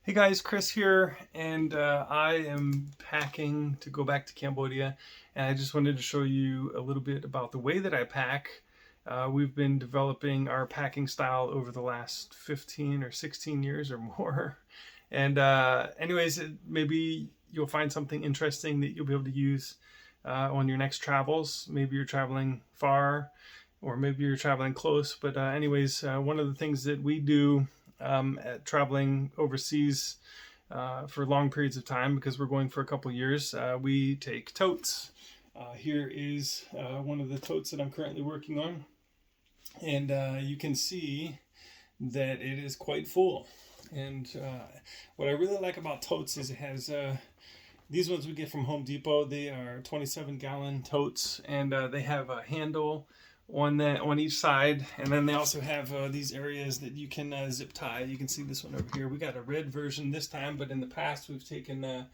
Hey guys, Chris here, and I am packing to go back to Cambodia, and I just wanted to show you a little bit about the way that I pack. We've been developing our packing style over the last 15 or 16 years or more. And anyways, maybe you'll find something interesting that you'll be able to use on your next travels. Maybe you're traveling far, or maybe you're traveling close. But one of the things that we do at traveling overseas for long periods of time, because we're going for a couple years, we take totes. Here is one of the totes that I'm currently working on, and you can see that it is quite full. And what I really like about totes is it has these ones we get from Home Depot. They are 27-gallon totes, and they have a handle on each side, and then they also have these areas that you can zip tie. You can see this one over here. We got a red version this time, but in the past we've taken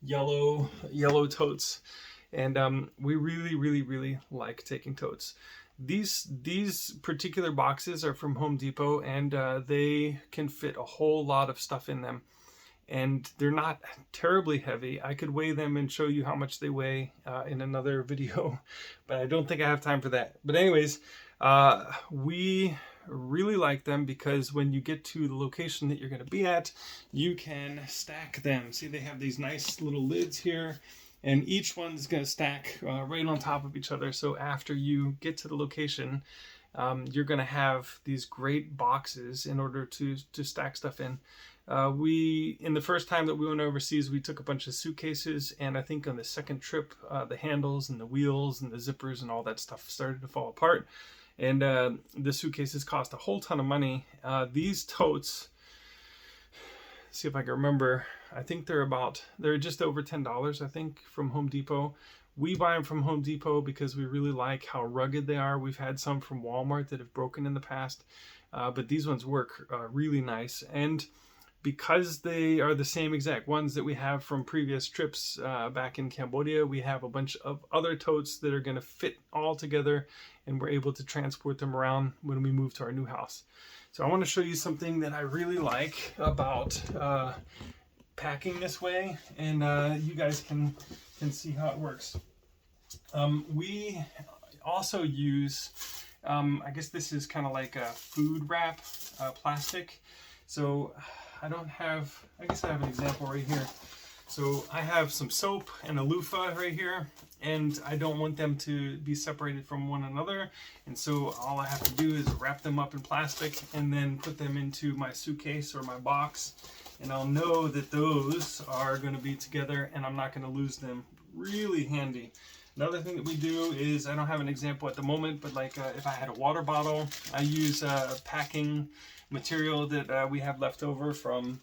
yellow totes, and we really like taking totes. These particular boxes are from Home Depot, and they can fit a whole lot of stuff in them, and they're not terribly heavy. I could weigh them and show you how much they weigh in another video, but I don't think I have time for that. But anyways, we really like them because when you get to the location that you're going to be at, you can stack them. See, they have these nice little lids here, and each one's going to stack right on top of each other. So after you get to the location, you're going to have these great boxes in order to stack stuff in. In the first time that we went overseas, we took a bunch of suitcases, and I think on the second trip, the handles and the wheels and the zippers and all that stuff started to fall apart, and the suitcases cost a whole ton of money. These totes, see if I can remember, I think they're just over $10, I think, from Home Depot. We buy them from Home Depot because we really like how rugged they are. We've had some from Walmart that have broken in the past, but these ones work really nice. And because they are the same exact ones that we have from previous trips back in Cambodia, we have a bunch of other totes that are going to fit all together, and we're able to transport them around when we move to our new house. So I want to show you something that I really like about packing this way, and you guys can see how it works. We also use, I guess this is kind of like a food wrap plastic. So I guess I have an example right here. So I have some soap and a loofah right here, and I don't want them to be separated from one another. And so all I have to do is wrap them up in plastic and then put them into my suitcase or my box. And I'll know that those are going to be together and I'm not going to lose them. Really handy. Another thing that we do is, I don't have an example at the moment, but like if I had a water bottle, I use packing material that we have left over from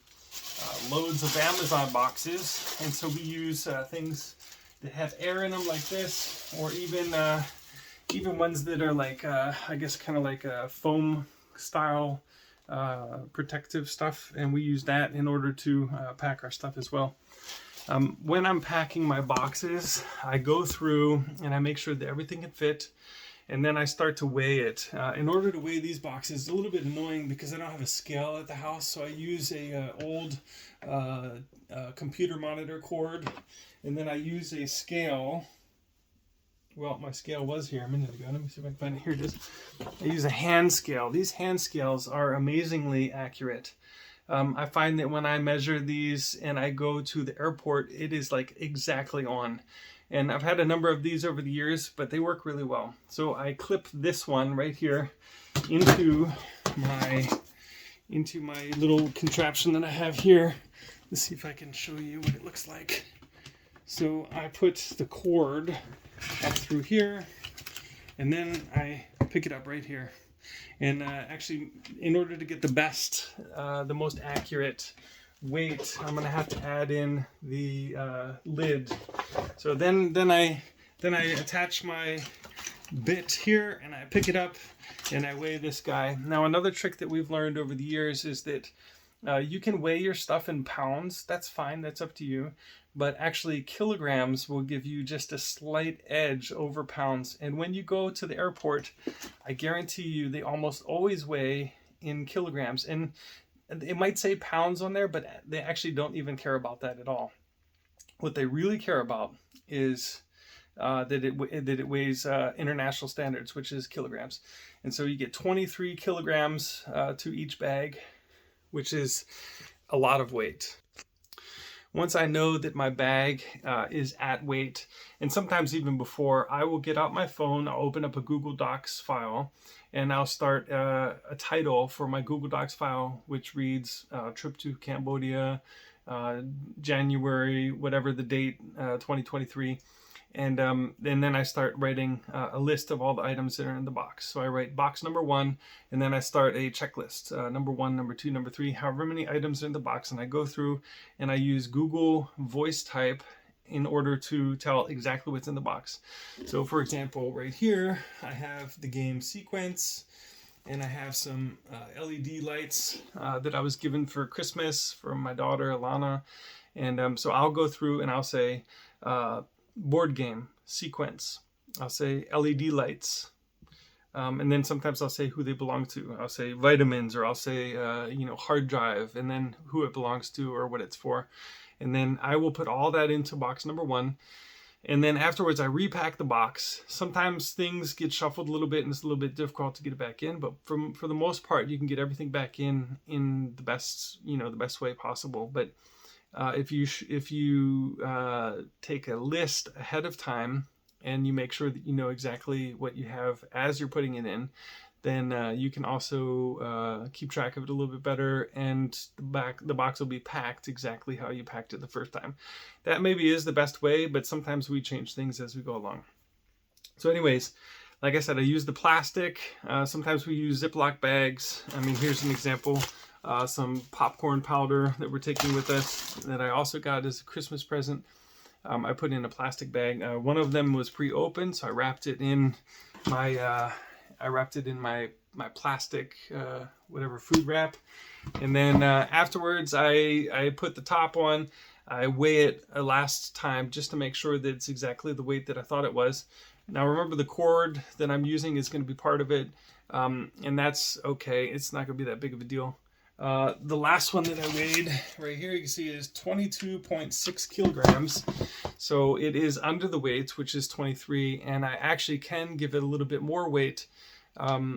loads of Amazon boxes, and so we use things that have air in them like this, or even ones that are like I guess kind of like a foam style protective stuff, and we use that in order to pack our stuff as well. When I'm packing my boxes, I go through and I make sure that everything can fit, and then I start to weigh it. In order to weigh these boxes, it's a little bit annoying because I don't have a scale at the house, so I use a old computer monitor cord, and then I use a scale. Well, my scale was here a minute ago. Let me see if I can find it. Here it is. I use a hand scale. These hand scales are amazingly accurate. I find that when I measure these and I go to the airport, it is like exactly on. And I've had a number of these over the years, but they work really well. So I clip this one right here into my little contraption that I have here. Let's see if I can show you what it looks like. So I put the cord up through here, and then I pick it up right here. And actually, in order to get the most accurate weight, I'm gonna have to add in the lid. So then I attach my bit here, and I pick it up and I weigh this guy. Now, another trick that we've learned over the years is that you can weigh your stuff in pounds. That's fine, that's up to you. But actually, kilograms will give you just a slight edge over pounds. And when you go to the airport, I guarantee you they almost always weigh in kilograms. And it might say pounds on there, but they actually don't even care about that at all. What they really care about is that it weighs international standards, which is kilograms. And so you get 23 kilograms to each bag, which is a lot of weight. Once I know that my bag is at weight, and sometimes even before, I will get out my phone, I'll open up a Google Docs file, and I'll start a title for my Google Docs file, which reads trip to Cambodia, January, whatever the date, 2023. And then I start writing a list of all the items that are in the box. So I write box number 1, and then I start a checklist. Number 1, number 2, number 3, however many items are in the box. And I go through and I use Google Voice Type in order to tell exactly what's in the box. So for example, right here, I have the game Sequence, and I have some LED lights that I was given for Christmas from my daughter, Alana. And so I'll go through and I'll say, board game, Sequence. I'll say LED lights. And then sometimes I'll say who they belong to. I'll say vitamins, or I'll say, hard drive, and then who it belongs to or what it's for. And then I will put all that into box number 1. And then afterwards I repack the box. Sometimes things get shuffled a little bit and it's a little bit difficult to get it back in, but for the most part, you can get everything back in the best way possible. But if you take a list ahead of time and you make sure that you know exactly what you have as you're putting it in, then you can also keep track of it a little bit better, and the box will be packed exactly how you packed it the first time. That maybe is the best way, but sometimes we change things as we go along. So anyways, like I said, I use the plastic. Sometimes we use Ziploc bags. I mean, here's an example. Some popcorn powder that we're taking with us that I also got as a Christmas present. I put in a plastic bag. One of them was pre-opened, so I wrapped it in my plastic whatever food wrap, and then afterwards I put the top on. I weigh it a last time just to make sure that it's exactly the weight that I thought it was. Now remember, the cord that I'm using is going to be part of it, and that's okay. It's not going to be that big of a deal. The last one that I weighed right here, you can see, is 22.6 kilograms. So it is under the weight, which is 23, and I actually can give it a little bit more weight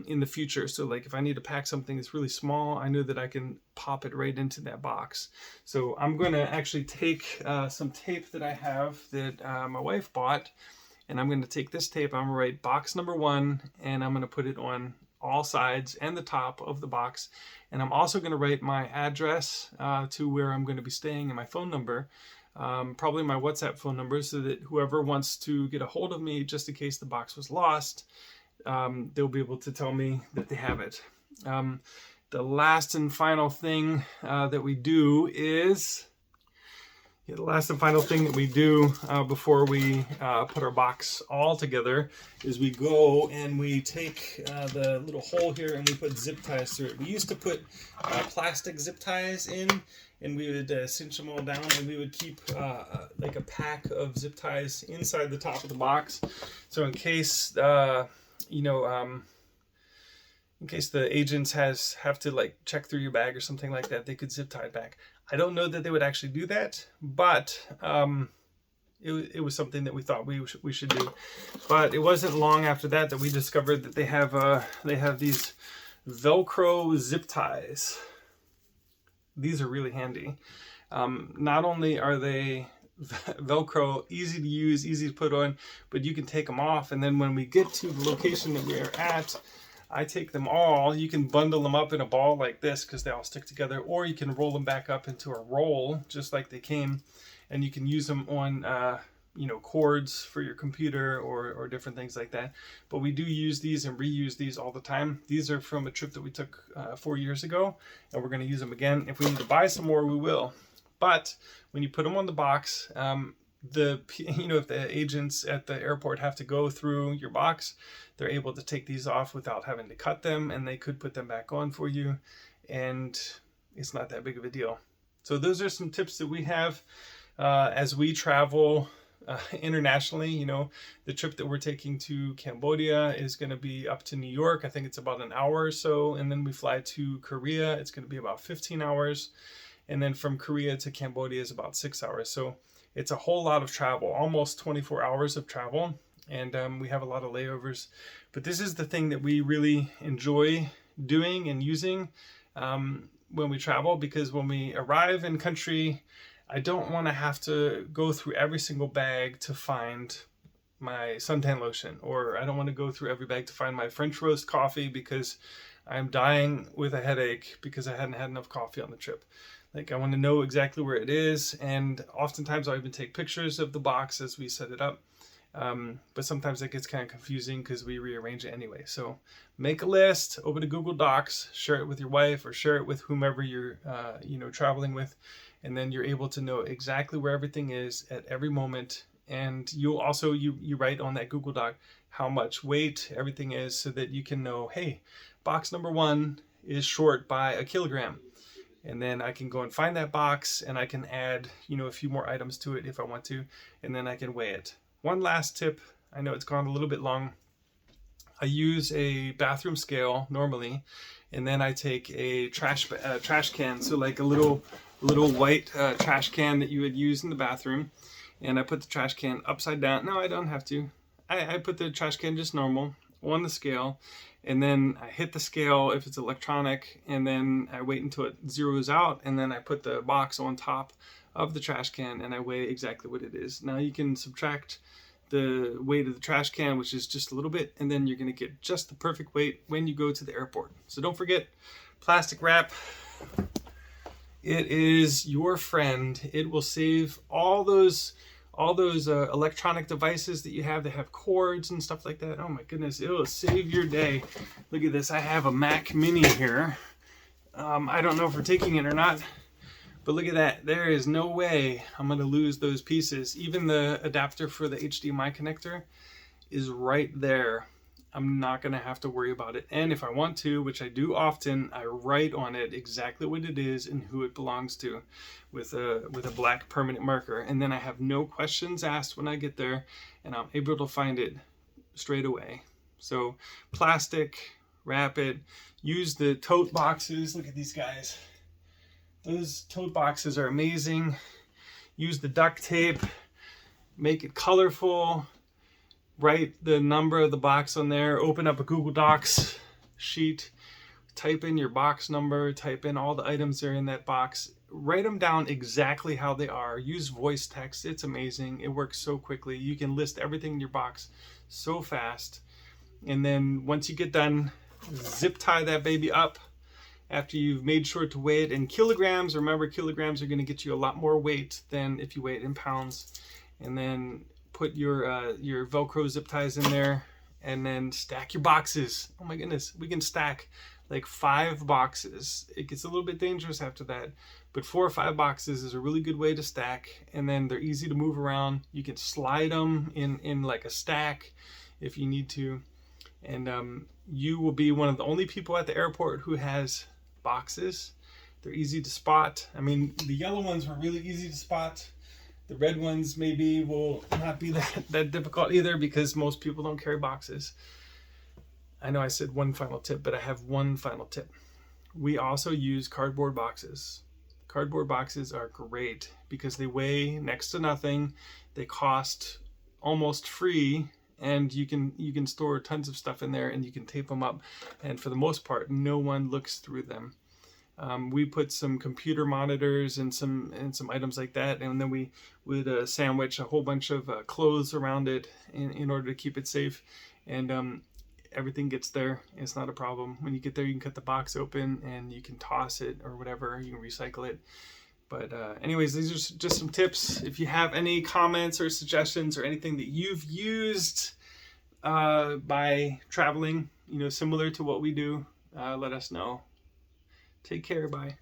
in the future. So like if I need to pack something that's really small, I know that I can pop it right into that box. So I'm going to actually take some tape that I have that my wife bought, and I'm going to take this tape. I'm going to write box number 1, and I'm going to put it on all sides and the top of the box. And I'm also going to write my address to where I'm going to be staying and my phone number, probably my WhatsApp phone number, so that whoever wants to get a hold of me, just in case the box was lost, they'll be able to tell me that they have it. The last and final thing that we do is... the last and final thing that we do before we put our box all together is we go and we take the little hole here and we put zip ties through it. We used to put plastic zip ties in, and we would cinch them all down, and we would keep like a pack of zip ties inside the top of the box. So in case in case the agents have to like check through your bag or something like that, they could zip tie it back. I don't know that they would actually do that, but it was something that we thought we should do. But it wasn't long after that we discovered that they have these Velcro zip ties. These are really handy. Not only are they Velcro, easy to use, easy to put on, but you can take them off, and then when we get to the location that we're at, I take them all. You can bundle them up in a ball like this because they all stick together, or you can roll them back up into a roll just like they came, and you can use them on cords for your computer or different things like that. But we do use these and reuse these all the time. These are from a trip that we took 4 years ago, and we're going to use them again. If we need to buy some more, we will. But when you put them on the box, if the agents at the airport have to go through your box, they're able to take these off without having to cut them, and they could put them back on for you, and it's not that big of a deal. So those are some tips that we have as we travel internationally. You know, the trip that we're taking to Cambodia is going to be up to New York. I think it's about an hour or so. And then we fly to Korea. It's going to be about 15 hours. And then from Korea to Cambodia is about 6 hours. So it's a whole lot of travel, almost 24 hours of travel. And we have a lot of layovers. But this is the thing that we really enjoy doing and using when we travel, because when we arrive in country, I don't want to have to go through every single bag to find my suntan lotion, or I don't want to go through every bag to find my French roast coffee because I'm dying with a headache because I hadn't had enough coffee on the trip. Like, I want to know exactly where it is, and oftentimes I'll even take pictures of the box as we set it up. But sometimes it gets kind of confusing because we rearrange it anyway. So make a list, open a Google Docs, share it with your wife or share it with whomever you're traveling with, and then you're able to know exactly where everything is at every moment. And you'll also you write on that Google Doc how much weight everything is, so that you can know, hey, box number 1 is short by 1 kilogram. And then I can go and find that box, and I can add, a few more items to it if I want to, and then I can weigh it. One last tip, I know it's gone a little bit long. I use a bathroom scale normally, and then I take a trash can, so like a little white trash can that you would use in the bathroom, and I put the trash can upside down. No, I don't have to. I put the trash can just normal on the scale, and then I hit the scale if it's electronic, and then I wait until it zeroes out, and then I put the box on top of the trash can, and I weigh exactly what it is. Now you can subtract the weight of the trash can, which is just a little bit, and then you're going to get just the perfect weight when you go to the airport. So don't forget plastic wrap. It is your friend. It will save all those electronic devices that you have that have cords and stuff like that. Oh my goodness, it will save your day. Look at this. I have a Mac Mini here. I don't know if we're taking it or not, but look at that. There is no way I'm going to lose those pieces. Even the adapter for the HDMI connector is right there. I'm not going to have to worry about it. And if I want to, which I do often, I write on it exactly what it is and who it belongs to with a black permanent marker. And then I have no questions asked when I get there, and I'm able to find it straight away. So plastic, wrap it, use the tote boxes. Look at these guys. Those tote boxes are amazing. Use the duct tape, make it colorful, write the number of the box on there, open up a Google Docs sheet, type in your box number, type in all the items that are in that box, write them down exactly how they are. Use voice text. It's amazing. It works so quickly. You can list everything in your box so fast. And then once you get done, zip tie that baby up after you've made sure to weigh it in kilograms. Remember, kilograms are going to get you a lot more weight than if you weigh it in pounds. And then put your Velcro zip ties in there, and then stack your boxes. Oh my goodness, we can stack like 5 boxes. It gets a little bit dangerous after that, but 4 or 5 boxes is a really good way to stack, and then they're easy to move around. You can slide them in like a stack if you need to, and you will be one of the only people at the airport who has boxes. They're easy to spot. I mean, the yellow ones were really easy to spot. The red ones maybe will not be that difficult either, because most people don't carry boxes. I know I said one final tip, but I have one final tip. We also use cardboard boxes. Cardboard boxes are great because they weigh next to nothing. They cost almost free, and you can store tons of stuff in there, and you can tape them up. And for the most part, no one looks through them. We put some computer monitors and some items like that, and then we would sandwich a whole bunch of clothes around it in order to keep it safe, and everything gets there. It's not a problem. When you get there, you can cut the box open and you can toss it or whatever. You can recycle it. But anyways, these are just some tips. If you have any comments or suggestions or anything that you've used by traveling, similar to what we do, let us know. Take care. Bye.